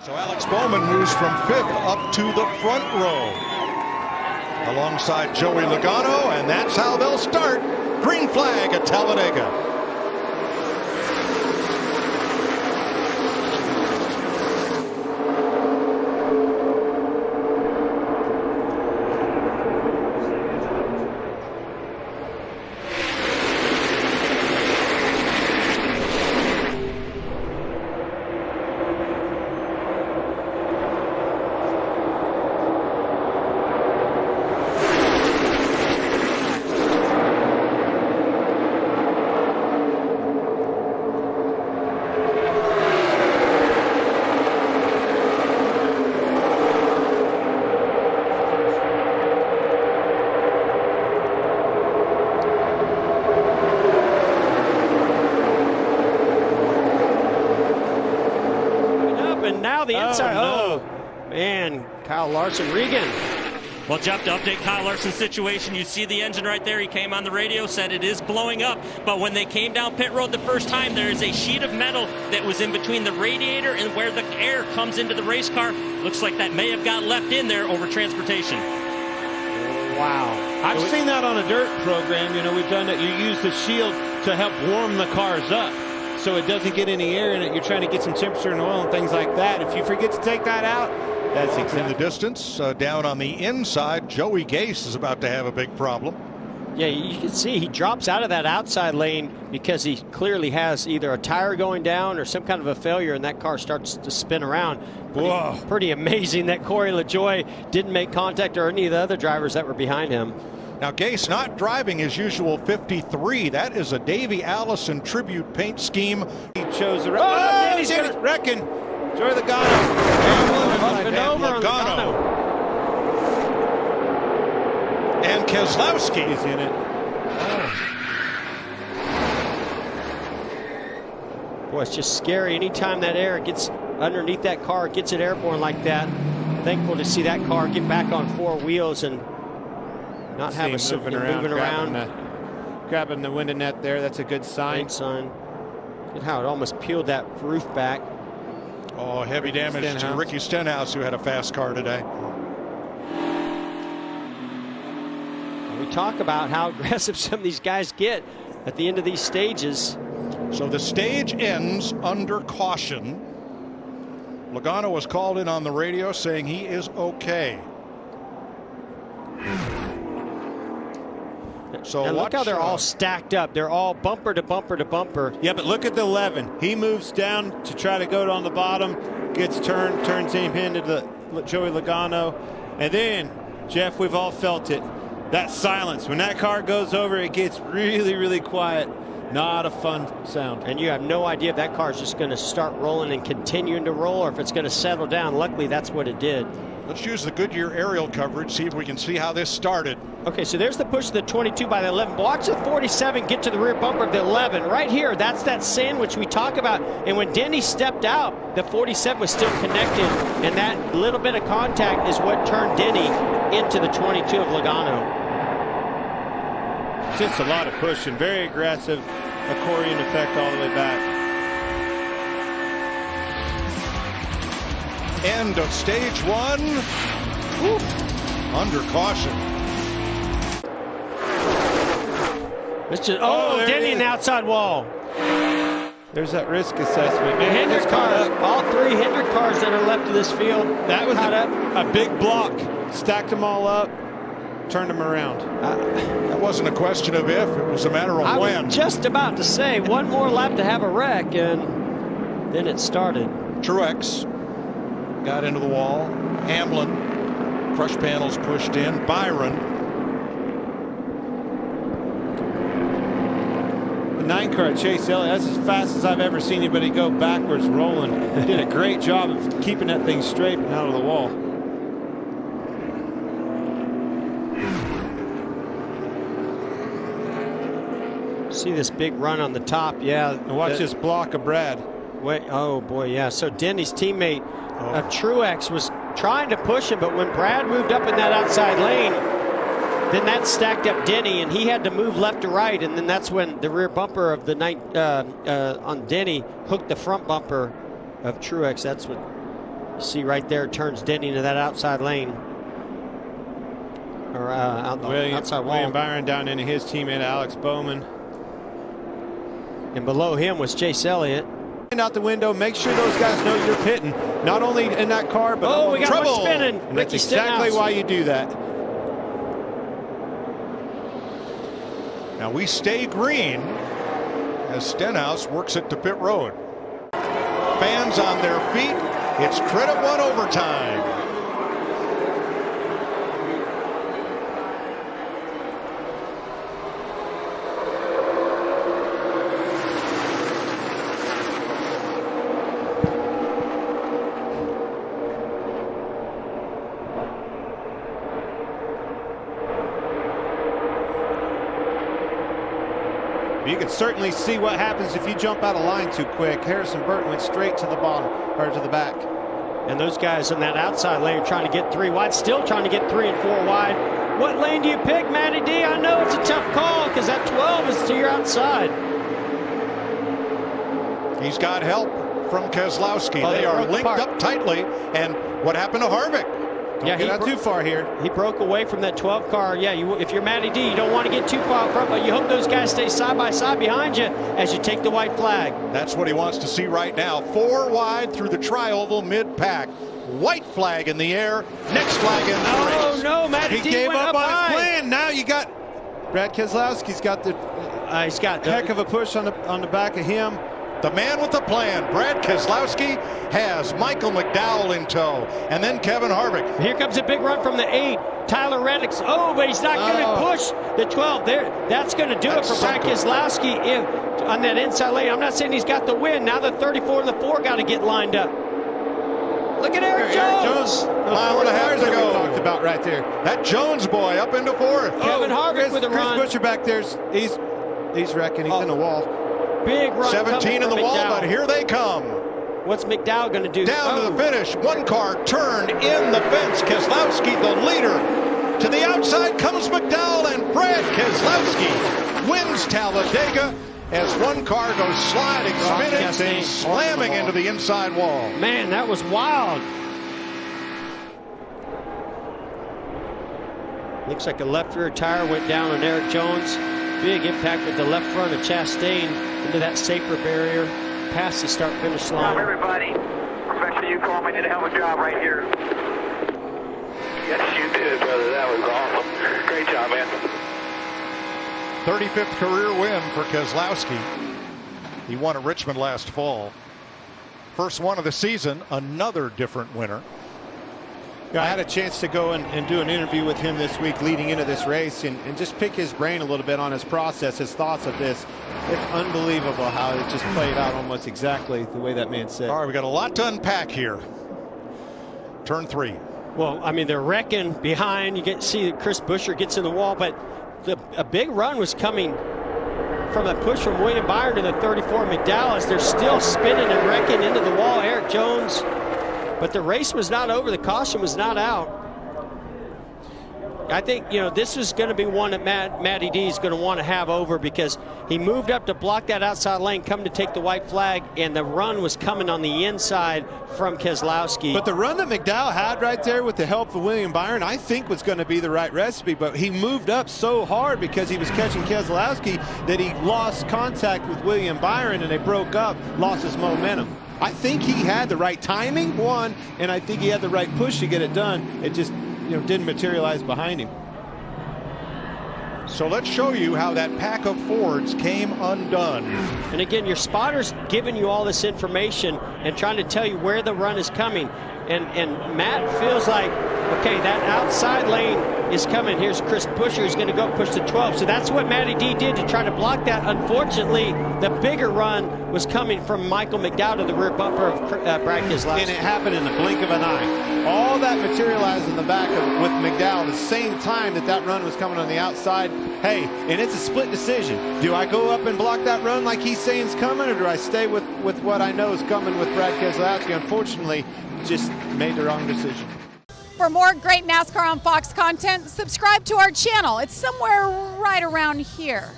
So Alex Bowman moves from 5th up to the front row alongside Joey Logano, and that's how they'll start. Green flag at Talladega. Now the inside. Oh, man, Kyle Larson, Regan. Well, Jeff, to update Kyle Larson's situation, you see the engine right there. He came on the radio, said it is blowing up. But when they came down pit road the first time, there is a sheet of metal that was in between the radiator and where the air comes into the race car. Looks like that may have got left in there over transportation. Wow. I've seen that on a dirt program. You know, we've done that. You use the shield to help warm the cars up, so it doesn't get any air in it. You're trying to get some temperature and oil and things like that. If you forget to take that out, that's exactly. In the distance, down on the inside, Joey Gase is about to have a big problem. Yeah, you can see he drops out of that outside lane because he clearly has either a tire going down or some kind of a failure, and that car starts to spin around. Pretty amazing that Corey LaJoie didn't make contact, or any of the other drivers that were behind him. Now, Gase not driving his usual 53. That is a Davey Allison tribute paint scheme. He chose the right. Oh, he's wrecking. Joey Logano. Logano. And Keselowski is in it. Boy, it's just scary. Anytime that air gets underneath that car, gets it airborne like that. Thankful to see that car get back on 4 wheels and not have a moving around. Grabbing the window net there. That's a good sign. Great sign. Look how it almost peeled that roof back. Oh, heavy damage to Ricky Stenhouse, who had a fast car today. We talk about how aggressive some of these guys get at the end of these stages. So the stage ends under caution. Logano was called in on the radio saying he is okay. So and look how they're all stacked up. They're all bumper to bumper to bumper. Yeah, but look at the 11. He moves down to try to go on the bottom, gets turns him into the Joey Logano. And then, Jeff, we've all felt it. That silence. When that car goes over, it gets really, really quiet. Not a fun sound. And you have no idea if that car is just going to start rolling and continuing to roll, or if it's going to settle down. Luckily, that's what it did. Let's use the Goodyear aerial coverage, see if we can see how this started. Okay, so there's the push of the 22 by the 11. Blocks of 47 get to the rear bumper of the 11. Right here, that's that sandwich we talk about. And when Denny stepped out, the 47 was still connected. And that little bit of contact is what turned Denny into the 22 of Logano. Just a lot of pushing, very aggressive, accordion effect all the way back. End of stage 1. Woo. Under caution. It's just, Denny in the outside wall. There's that risk assessment. The Hendrick car, all 3 Hendrick cars that are left of this field. That was a big block. Stacked them all up, turned them around. That wasn't a question of if, it was a matter of when. I was just about to say one more lap to have a wreck, and then it started. Truex got into the wall. Hamlin, crush panels pushed in. Byron. The 9 car at Chase Elliott, that's as fast as I've ever seen anybody go backwards rolling. Did a great job of keeping that thing straight and out of the wall. See this big run on the top, yeah. And watch this block of Brad. Wait, oh boy, yeah. So Denny's teammate Truex was trying to push him, but when Brad moved up in that outside lane, then that stacked up Denny, and he had to move left to right, and then that's when the rear bumper of the on Denny hooked the front bumper of Truex. That's what You see right there, it turns Denny into that outside lane. Or outside wall. William Byron down into his teammate Alex Bowman. And below him was Chase Elliott. Out the window, make sure those guys know you're pitting. Not only in that car, but we got trouble. one spinning. And that's exactly why you do that. Now we stay green as Stenhouse works it to pit road. Fans on their feet. It's credit one overtime. You can certainly see what happens if you jump out of line too quick. Harrison Burton went straight to the bottom, or to the back. And those guys in that outside lane are trying to get 3 wide, still trying to get 3 and 4 wide. What lane do you pick, Matty D? I know it's a tough call because that 12 is to your outside. He's got help from Keselowski. Oh, they are broke linked apart. up tightly. And what happened to Harvick? Don't get out too far here. He broke away from that 12 car. Yeah, if you're Matty D, you don't want to get too far from, but you hope those guys stay side by side behind you as you take the white flag. That's what he wants to see right now. 4 wide through the tri-oval mid-pack. White flag in the air. Next flag in the Oh race. no, Matty He D gave went up on high. his plan. Now you got Brad Keselowski's got the He's got heck of a push on the back of him. The man with the plan, Brad Keselowski, has Michael McDowell in tow. And then Kevin Harvick. Here comes a big run from the 8. Tyler Reddick's. Oh, but he's not going to push the 12 there. That's going to do it for Brad Keselowski on that inside lane. I'm not saying he's got the win. Now the 34 and the 4 got to get lined up. Look at Eric Jones. Mile and a half to go. Talked about right there. That Jones boy up into 4th. Kevin Harvick with a run. Chris Buescher back there. He's wrecking. He's in the wall. Big run. 17 in the wall, McDowell. but here they come. What's McDowell going to do? Down to the finish. 1 car turn in the fence. Keselowski the leader. To the outside comes McDowell, and Brad Keselowski wins Talladega as 1 car goes sliding, spinning, then slamming into the inside wall. Man, that was wild. Looks like a left rear tire went down on Eric Jones. Big impact with the left front of Chastain into that safer barrier past the start-finish line. Hello, everybody. Especially you, Coleman, did a hell of a job right here. Yes, you did, brother. That was awesome. Great job, man. 35th career win for Keselowski. He won at Richmond last fall. First one of the season, another different winner. I had a chance to go and do an interview with him this week leading into this race and just pick his brain a little bit on his process, his thoughts of this. It's unbelievable how it just played out almost exactly the way that man said. All right, we got a lot to unpack here. Turn 3. Well, I mean, they're wrecking behind. You get see that Chris Buescher gets in the wall, but a big run was coming from a push from William Byron to the 34 McDowell as they're still spinning and wrecking into the wall. Eric Jones. But the race was not over. The caution was not out. I think, this is going to be one that Matty D is going to want to have over because he moved up to block that outside lane, come to take the white flag, and the run was coming on the inside from Keselowski. But the run that McDowell had right there with the help of William Byron, I think was going to be the right recipe, but he moved up so hard because he was catching Keselowski that he lost contact with William Byron and they broke up, lost his momentum. I think he had the right timing, one, and I think he had the right push to get it done. It just didn't materialize behind him. So let's show you how that pack of Fords came undone. And again, your spotter's giving you all this information and trying to tell you where the run is coming. And Matt feels like, okay, that outside lane is coming. Here's Chris Buescher who's going to go push the 12. So that's what Matty D did to try to block that. Unfortunately, the bigger run was coming from Michael McDowell to the rear bumper of Brad Keselowski. And it happened in the blink of an eye. All that materialized in the back with McDowell at the same time that run was coming on the outside. Hey, and it's a split decision. Do I go up and block that run like he's saying is coming, or do I stay with what I know is coming with Brad Keselowski? Unfortunately, just made the wrong decision. For more great NASCAR on Fox content, subscribe to our channel. It's somewhere right around here.